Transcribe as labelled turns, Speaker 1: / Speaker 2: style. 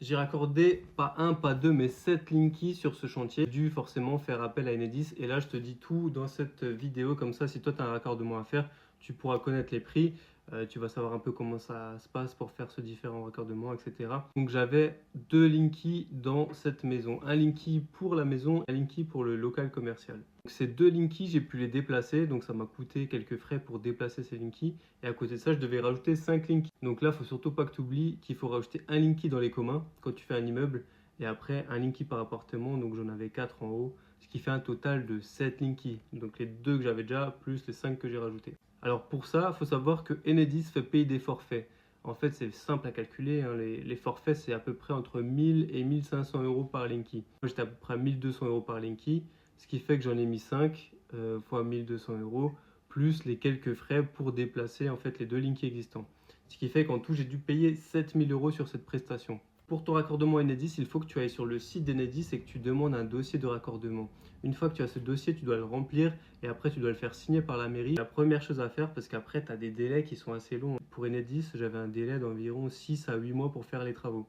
Speaker 1: J'ai raccordé pas un, pas deux, mais 7 Linky sur ce chantier. J'ai dû forcément faire appel à Enedis. Et là, je te dis tout dans cette vidéo. Comme ça, si toi, tu as un raccordement à faire, tu pourras connaître les prix. Tu vas savoir un peu comment ça se passe pour faire ce différent raccordement, etc. Donc, j'avais 2 Linky dans cette maison. Un Linky pour la maison, un Linky pour le local commercial. Donc, ces 2 Linky, j'ai pu les déplacer. Donc, ça m'a coûté quelques frais pour déplacer ces Linky. Et à côté de ça, je devais rajouter 5 Linky. Donc là, il faut surtout pas que tu oublies qu'il faut rajouter un Linky dans les communs quand tu fais un immeuble et après un Linky par appartement. Donc j'en avais 4 en haut, ce qui fait un total de 7 Linky. Donc les 2 que j'avais déjà plus les 5 que j'ai rajoutés. Alors pour ça, il faut savoir que Enedis fait payer des forfaits. En fait, c'est simple à calculer, hein. Les forfaits, c'est à peu près entre 1000 et 1500 euros par Linky. Moi, j'étais à peu près à 1200 euros par Linky, ce qui fait que j'en ai mis 5 fois 1200 euros, plus les quelques frais pour déplacer en fait les 2 Linky existants. Ce qui fait qu'en tout, j'ai dû payer 7000 euros sur cette prestation. Pour ton raccordement Enedis, il faut que tu ailles sur le site d'Enedis et que tu demandes un dossier de raccordement. Une fois que tu as ce dossier, tu dois le remplir et après tu dois le faire signer par la mairie. La première chose à faire, parce qu'après tu as des délais qui sont assez longs. Pour Enedis, j'avais un délai d'environ 6 à 8 mois pour faire les travaux.